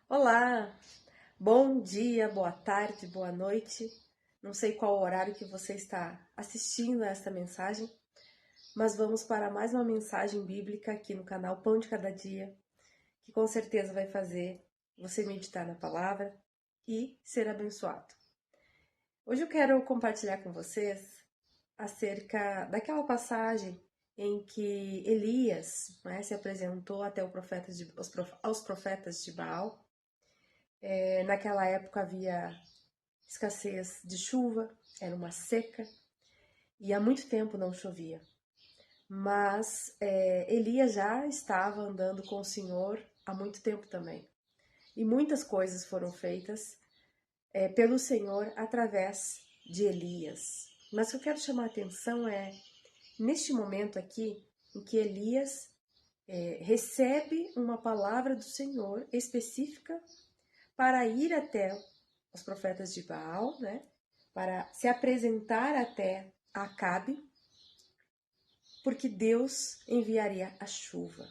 Olá, bom dia, boa tarde, boa noite. Não sei qual horário que você está assistindo a esta mensagem, mas vamos para mais uma mensagem bíblica aqui no canal Pão de Cada Dia, que com certeza vai fazer você meditar na palavra e ser abençoado. Hoje eu quero compartilhar com vocês acerca daquela passagem em que Elias, né, se apresentou até aos profetas de Baal. Naquela época havia escassez de chuva, era uma seca e há muito tempo não chovia. Mas Elias já estava andando com o Senhor há muito tempo também. E muitas coisas foram feitas pelo Senhor através de Elias. Mas o que eu quero chamar a atenção é neste momento aqui em que Elias recebe uma palavra do Senhor específica para ir até os profetas de Baal, né? Para se apresentar até Acabe, porque Deus enviaria a chuva.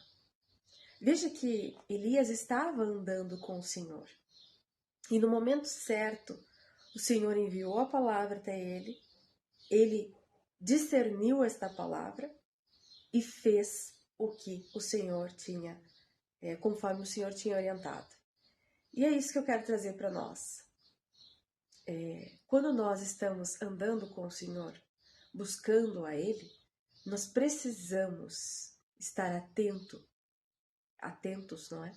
Veja que Elias estava andando com o Senhor. E no momento certo, o Senhor enviou a palavra até ele discerniu esta palavra e fez o que o Senhor tinha, conforme o Senhor tinha orientado. E é isso que eu quero trazer para nós. Quando nós estamos andando com o Senhor, buscando a Ele, nós precisamos estar atentos, não é?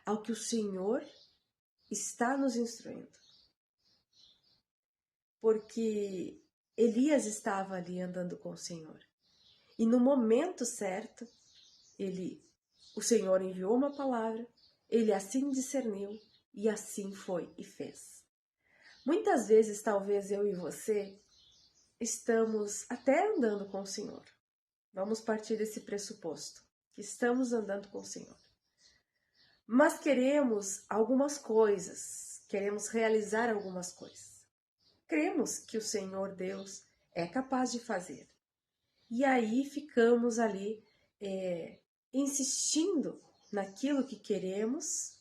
Ao que o Senhor está nos instruindo. Porque Elias estava ali andando com o Senhor. E no momento certo, o Senhor enviou uma palavra, ele assim discerniu e assim foi e fez. Muitas vezes, talvez eu e você estamos até andando com o Senhor. Vamos partir desse pressuposto, que estamos andando com o Senhor. Mas queremos algumas coisas, queremos realizar algumas coisas. Cremos que o Senhor Deus é capaz de fazer. E aí ficamos ali insistindo naquilo que queremos,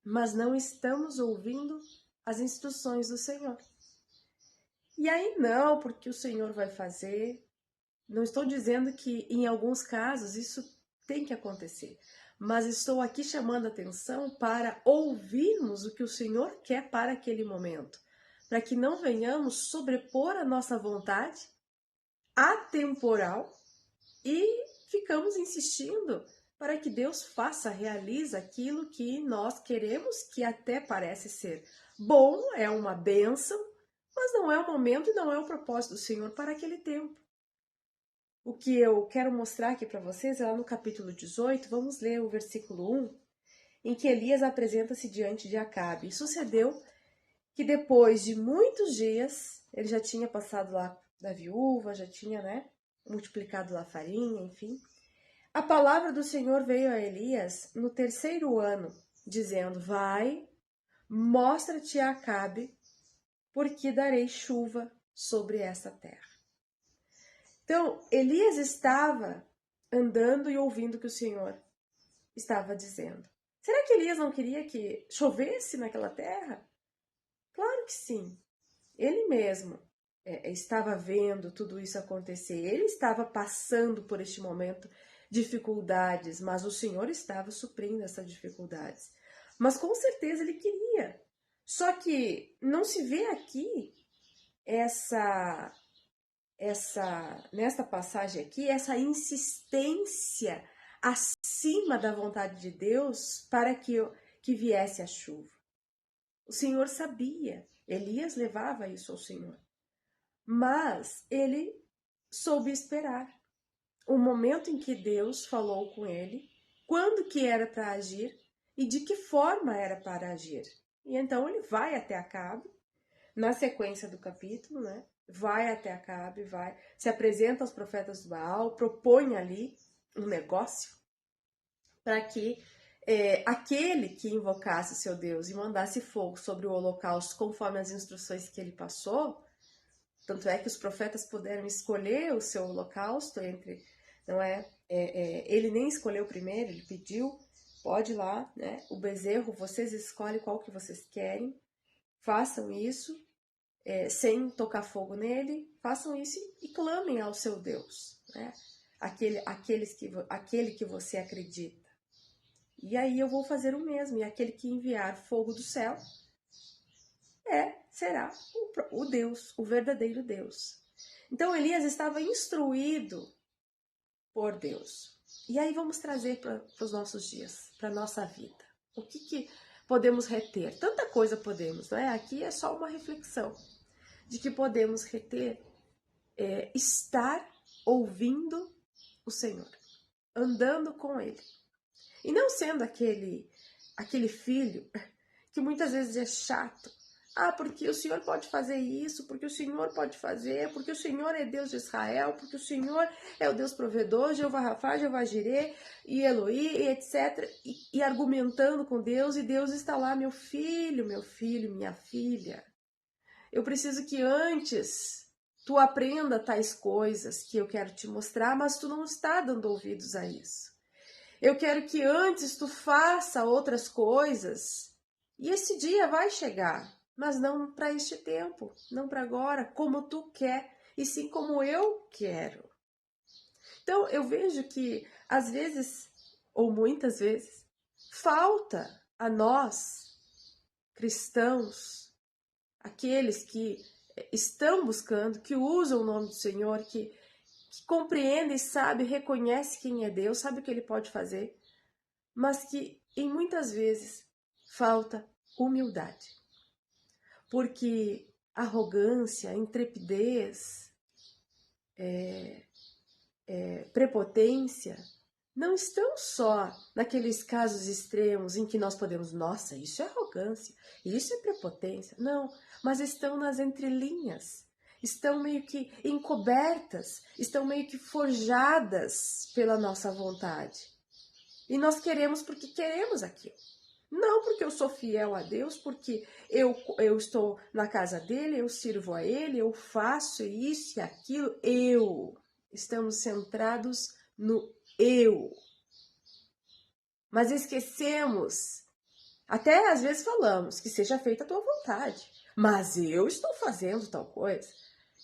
mas não estamos ouvindo as instruções do Senhor. E aí não, porque o Senhor vai fazer. Não estou dizendo que em alguns casos isso tem que acontecer, mas estou aqui chamando a atenção para ouvirmos o que o Senhor quer para aquele momento, para que não venhamos sobrepor a nossa vontade atemporal e ficamos insistindo para que Deus faça, realize aquilo que nós queremos, que até parece ser bom, é uma bênção, mas não é o momento e não é o propósito do Senhor para aquele tempo. O que eu quero mostrar aqui para vocês é lá no capítulo 18, vamos ler o versículo 1, em que Elias apresenta-se diante de Acabe. E sucedeu que depois de muitos dias, ele já tinha passado lá da viúva, já tinha, multiplicado lá a farinha, enfim. A palavra do Senhor veio a Elias no 3º ano, dizendo: vai, mostra-te a Acabe, porque darei chuva sobre essa terra. Então, Elias estava andando e ouvindo o que o Senhor estava dizendo. Será que Elias não queria que chovesse naquela terra? Claro que sim. Ele mesmo estava vendo tudo isso acontecer. Ele estava passando por este momento dificuldades, mas o Senhor estava suprindo essas dificuldades. Mas com certeza ele queria. Só que não se vê aqui nesta passagem aqui, essa insistência acima da vontade de Deus para que viesse a chuva. O Senhor sabia, Elias levava isso ao Senhor, mas ele soube esperar o momento em que Deus falou com ele, quando que era para agir e de que forma era para agir. E então ele vai até Acabe, na sequência do capítulo, né? Vai até Acabe, se apresenta aos profetas do Baal, propõe ali um negócio para que aquele que invocasse seu Deus e mandasse fogo sobre o holocausto conforme as instruções que ele passou, tanto é que os profetas puderam escolher o seu holocausto ele nem escolheu primeiro, ele pediu pode ir lá, né? O bezerro, vocês escolhem qual que vocês querem, façam isso, sem tocar fogo nele, façam isso e clamem ao seu Deus, né? Aquele que você acredita. E aí eu vou fazer o mesmo, e aquele que enviar fogo do céu será o Deus, o verdadeiro Deus. Então Elias estava instruído por Deus. E aí vamos trazer para os nossos dias, para a nossa vida. O que podemos reter? Tanta coisa podemos, não é? Aqui é só uma reflexão de que podemos reter, estar ouvindo o Senhor, andando com Ele. E não sendo aquele filho que muitas vezes é chato. Ah, porque o Senhor pode fazer isso, porque o Senhor pode fazer, porque o Senhor é Deus de Israel, porque o Senhor é o Deus provedor, Jeová Rafá, Jeová Jireh, e Eloí, e etc. E argumentando com Deus, e Deus está lá, meu filho, minha filha. Eu preciso que antes tu aprenda tais coisas que eu quero te mostrar, mas tu não está dando ouvidos a isso. Eu quero que antes tu faça outras coisas, e esse dia vai chegar. Mas não para este tempo, não para agora, como tu quer, e sim como eu quero. Então eu vejo que às vezes, ou muitas vezes, falta a nós, cristãos, aqueles que estão buscando, que usam o nome do Senhor, que compreendem, sabe, reconhece quem é Deus, sabe o que Ele pode fazer, mas que em muitas vezes falta humildade. Porque arrogância, intrepidez, prepotência não estão só naqueles casos extremos em que nós podemos, nossa, isso é arrogância, isso é prepotência. Não, mas estão nas entrelinhas, estão meio que encobertas, estão meio que forjadas pela nossa vontade. E nós queremos porque queremos aquilo. Não porque eu sou fiel a Deus, porque eu estou na casa dele, eu sirvo a ele, eu faço isso e aquilo. Estamos centrados no eu. Mas esquecemos, até às vezes falamos, que seja feita a tua vontade. Mas eu estou fazendo tal coisa.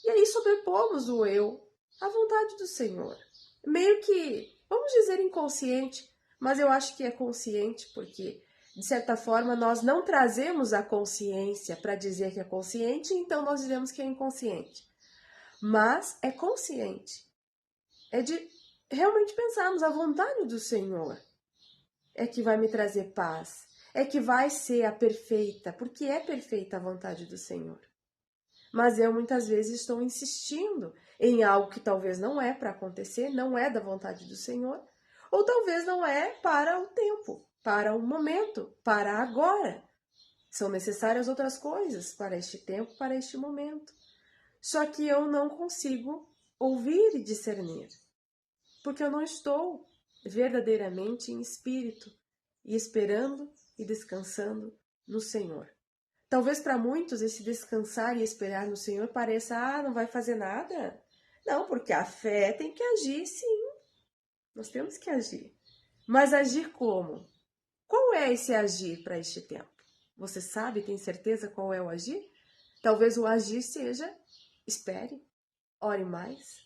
E aí sobrepomos o eu à vontade do Senhor. Meio que, vamos dizer inconsciente, mas eu acho que é consciente porque... de certa forma, nós não trazemos a consciência para dizer que é consciente, então nós dizemos que é inconsciente. Mas é consciente. É de realmente pensarmos a vontade do Senhor. É que vai me trazer paz. É que vai ser a perfeita, porque é perfeita a vontade do Senhor. Mas eu muitas vezes estou insistindo em algo que talvez não é para acontecer, não é da vontade do Senhor, ou talvez não é para o tempo, para o momento, para agora. São necessárias outras coisas para este tempo, para este momento. Só que eu não consigo ouvir e discernir, porque eu não estou verdadeiramente em espírito e esperando e descansando no Senhor. Talvez para muitos esse descansar e esperar no Senhor pareça, não vai fazer nada. Não, porque a fé tem que agir, sim. Nós temos que agir. Mas agir como? Qual é esse agir para este tempo? Você sabe, tem certeza qual é o agir? Talvez o agir seja, espere, ore mais,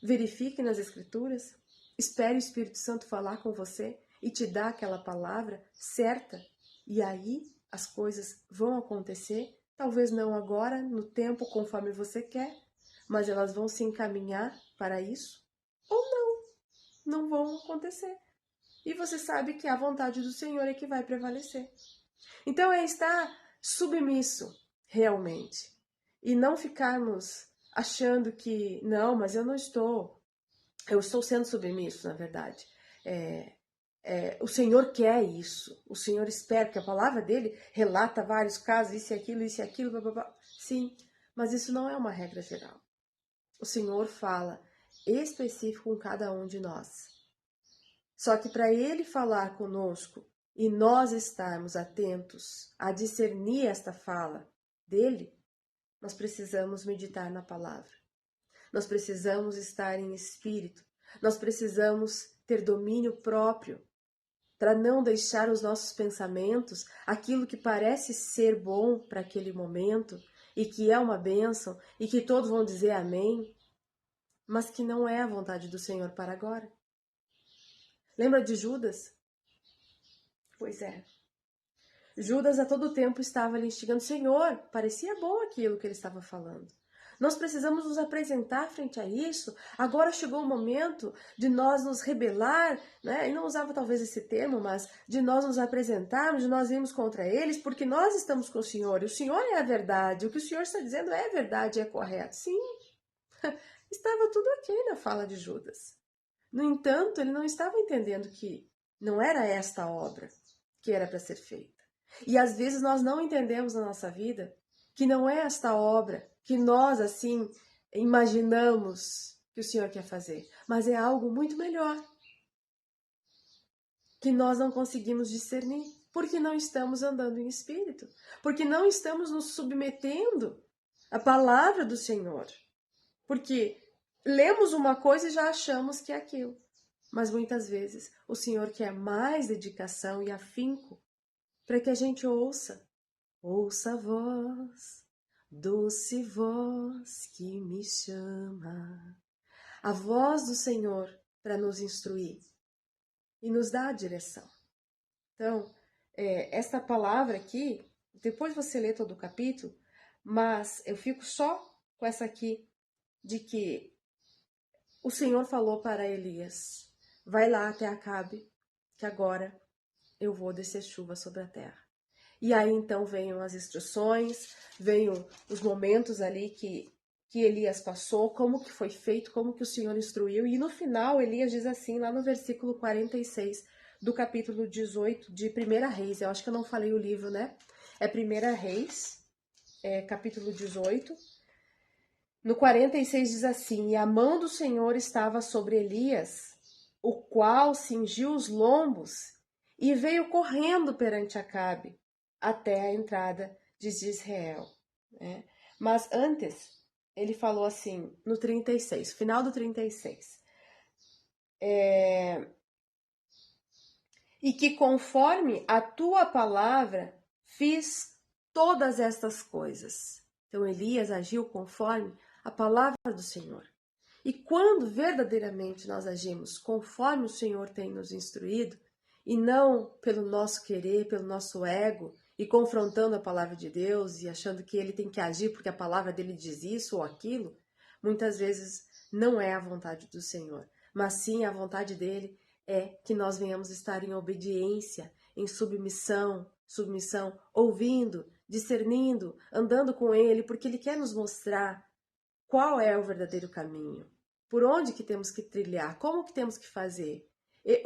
verifique nas Escrituras, espere o Espírito Santo falar com você e te dar aquela palavra certa. E aí as coisas vão acontecer, talvez não agora, no tempo conforme você quer, mas elas vão se encaminhar para isso, ou não vão acontecer. E você sabe que a vontade do Senhor é que vai prevalecer. Então é estar submisso, realmente, e não ficarmos achando que, não, mas eu estou sendo submisso, na verdade. O Senhor quer isso, o Senhor espera, que a palavra dele relata vários casos, isso e aquilo, blá, blá, blá. Sim, mas isso não é uma regra geral. O Senhor fala específico com cada um de nós. Só que para ele falar conosco e nós estarmos atentos a discernir esta fala dele, nós precisamos meditar na palavra. Nós precisamos estar em espírito. Nós precisamos ter domínio próprio para não deixar os nossos pensamentos, aquilo que parece ser bom para aquele momento e que é uma bênção e que todos vão dizer amém, mas que não é a vontade do Senhor para agora. Lembra de Judas? Pois é. Judas a todo tempo estava ali instigando. Senhor, parecia bom aquilo que ele estava falando. Nós precisamos nos apresentar frente a isso. Agora chegou o momento de nós nos rebelar, né? E não usava talvez esse termo, mas de nós nos apresentarmos, de nós irmos contra eles, porque nós estamos com o Senhor. E o Senhor é a verdade. O que o Senhor está dizendo é verdade, é correto. Sim, estava tudo ok na fala de Judas. No entanto, ele não estava entendendo que não era esta a obra que era para ser feita. E às vezes nós não entendemos na nossa vida que não é esta obra que nós assim imaginamos que o Senhor quer fazer, mas é algo muito melhor que nós não conseguimos discernir, porque não estamos andando em espírito, porque não estamos nos submetendo à palavra do Senhor, porque lemos uma coisa e já achamos que é aquilo. Mas muitas vezes o Senhor quer mais dedicação e afinco para que a gente ouça. Ouça a voz, doce voz que me chama. A voz do Senhor para nos instruir e nos dar a direção. Então, esta palavra aqui, depois você lê todo o capítulo, mas eu fico só com essa aqui, de que o Senhor falou para Elias, vai lá até Acabe, que agora eu vou descer chuva sobre a terra. E aí então venham as instruções, venham os momentos ali que Elias passou, como que foi feito, como que o Senhor instruiu. E no final Elias diz assim, lá no versículo 46 do capítulo 18 de 1 Reis. Eu acho que eu não falei o livro, né? É 1 Reis, capítulo 18. No 46 diz assim, e a mão do Senhor estava sobre Elias, o qual cingiu os lombos e veio correndo perante Acabe até a entrada de Israel. Né? Mas antes, ele falou assim, no 36, final do 36. E que conforme a tua palavra fiz todas estas coisas. Então Elias agiu conforme a palavra do Senhor. E quando verdadeiramente nós agimos conforme o Senhor tem nos instruído, e não pelo nosso querer, pelo nosso ego, e confrontando a palavra de Deus e achando que ele tem que agir porque a palavra dele diz isso ou aquilo, muitas vezes não é a vontade do Senhor, mas sim a vontade dele é que nós venhamos estar em obediência, em submissão, ouvindo, discernindo, andando com ele, porque ele quer nos mostrar qual é o verdadeiro caminho, por onde que temos que trilhar, como que temos que fazer.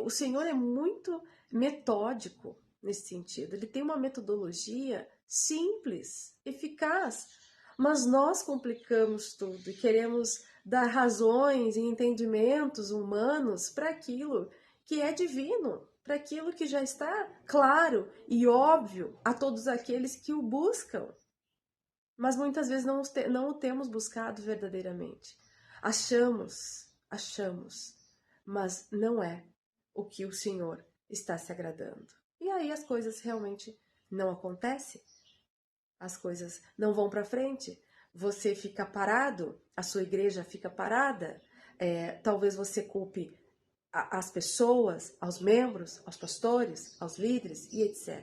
O Senhor é muito metódico nesse sentido. Ele tem uma metodologia simples, eficaz, mas nós complicamos tudo e queremos dar razões e entendimentos humanos para aquilo que é divino, para aquilo que já está claro e óbvio a todos aqueles que o buscam. Mas muitas vezes não o temos buscado verdadeiramente. Achamos, mas não é o que o Senhor está se agradando. E aí as coisas realmente não acontecem, as coisas não vão para frente, você fica parado, a sua igreja fica parada, talvez você culpe as pessoas, aos membros, aos pastores, aos líderes e etc.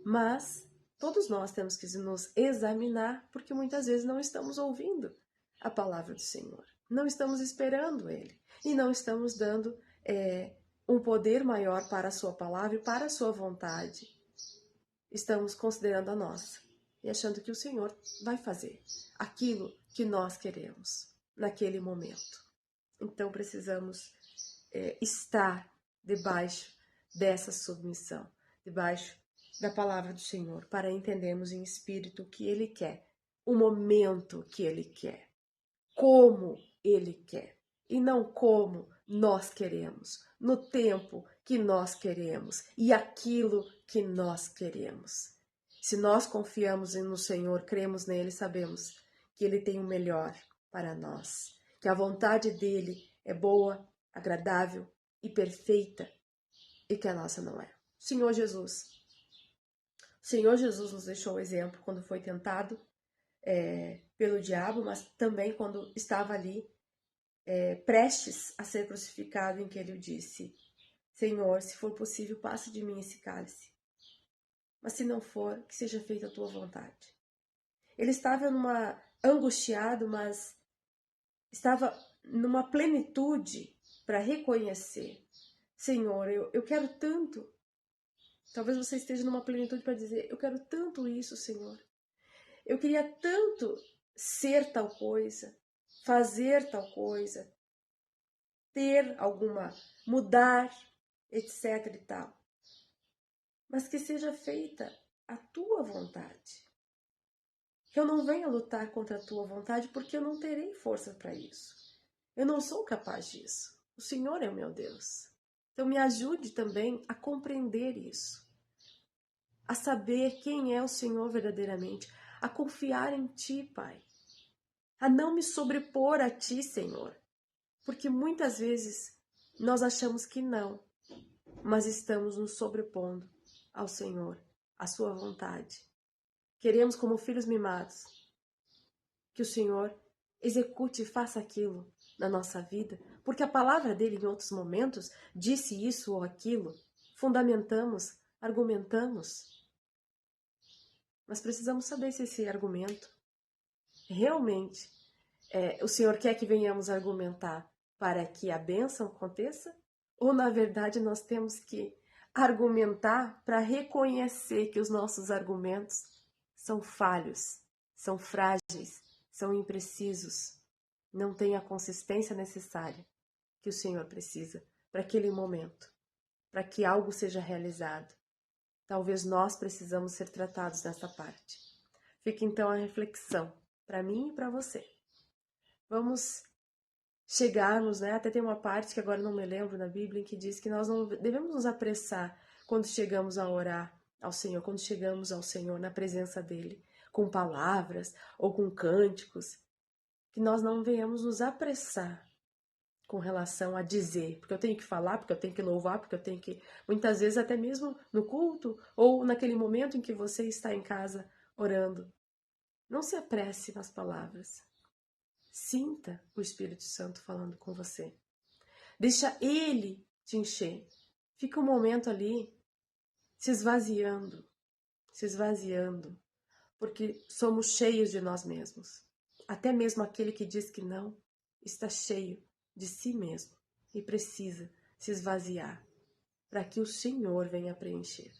Mas todos nós temos que nos examinar, porque muitas vezes não estamos ouvindo a palavra do Senhor, não estamos esperando Ele e não estamos dando um poder maior para a sua palavra e para a sua vontade. Estamos considerando a nossa e achando que o Senhor vai fazer aquilo que nós queremos naquele momento. Então precisamos estar debaixo dessa submissão, debaixo da palavra do Senhor, para entendermos em espírito o que Ele quer, o momento que Ele quer, como Ele quer, e não como nós queremos, no tempo que nós queremos e aquilo que nós queremos. Se nós confiamos no Senhor, cremos nele, sabemos que Ele tem o melhor para nós, que a vontade dEle é boa, agradável e perfeita, e que a nossa não é. Senhor Jesus. O Senhor Jesus nos deixou o exemplo quando foi tentado pelo diabo, mas também quando estava ali prestes a ser crucificado, em que ele disse: Senhor, se for possível, passe de mim esse cálice. Mas se não for, que seja feita a tua vontade. Ele estava angustiado, mas estava numa plenitude para reconhecer: Senhor, eu quero tanto. Talvez você esteja numa plenitude para dizer: eu quero tanto isso, Senhor. Eu queria tanto ser tal coisa, fazer tal coisa, ter alguma, mudar, etc e tal. Mas que seja feita a tua vontade. Que eu não venha lutar contra a tua vontade, porque eu não terei força para isso. Eu não sou capaz disso. O Senhor é o meu Deus. Então me ajude também a compreender isso, a saber quem é o Senhor verdadeiramente, a confiar em Ti, Pai, a não me sobrepor a Ti, Senhor, porque muitas vezes nós achamos que não, mas estamos nos sobrepondo ao Senhor, à Sua vontade. Queremos, como filhos mimados, que o Senhor execute e faça aquilo na nossa vida, porque a palavra dele em outros momentos disse isso ou aquilo, fundamentamos, argumentamos, mas precisamos saber se esse argumento realmente o Senhor quer que venhamos argumentar para que a bênção aconteça, ou na verdade nós temos que argumentar para reconhecer que os nossos argumentos são falhos, são frágeis, são imprecisos, não têm a consistência necessária que o Senhor precisa para aquele momento, para que algo seja realizado. Talvez nós precisamos ser tratados nessa parte. Fica então a reflexão para mim e para você. Vamos chegarmos, até tem uma parte que agora não me lembro na Bíblia, em que diz que nós não devemos nos apressar quando chegamos a orar ao Senhor, quando chegamos ao Senhor na presença dEle, com palavras ou com cânticos, que nós não venhamos nos apressar com relação a dizer, porque eu tenho que falar, porque eu tenho que louvar, porque eu tenho que, muitas vezes até mesmo no culto, ou naquele momento em que você está em casa orando. Não se apresse nas palavras. Sinta o Espírito Santo falando com você. Deixa Ele te encher. Fica um momento ali se esvaziando, porque somos cheios de nós mesmos. Até mesmo aquele que diz que não, está cheio de si mesmo e precisa se esvaziar para que o Senhor venha preencher.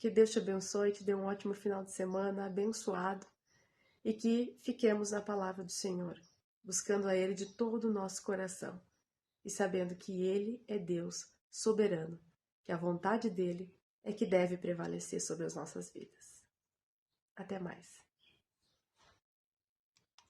Que Deus te abençoe, te dê um ótimo final de semana, abençoado, e que fiquemos na palavra do Senhor, buscando a Ele de todo o nosso coração e sabendo que Ele é Deus soberano, que a vontade dEle é que deve prevalecer sobre as nossas vidas. Até mais.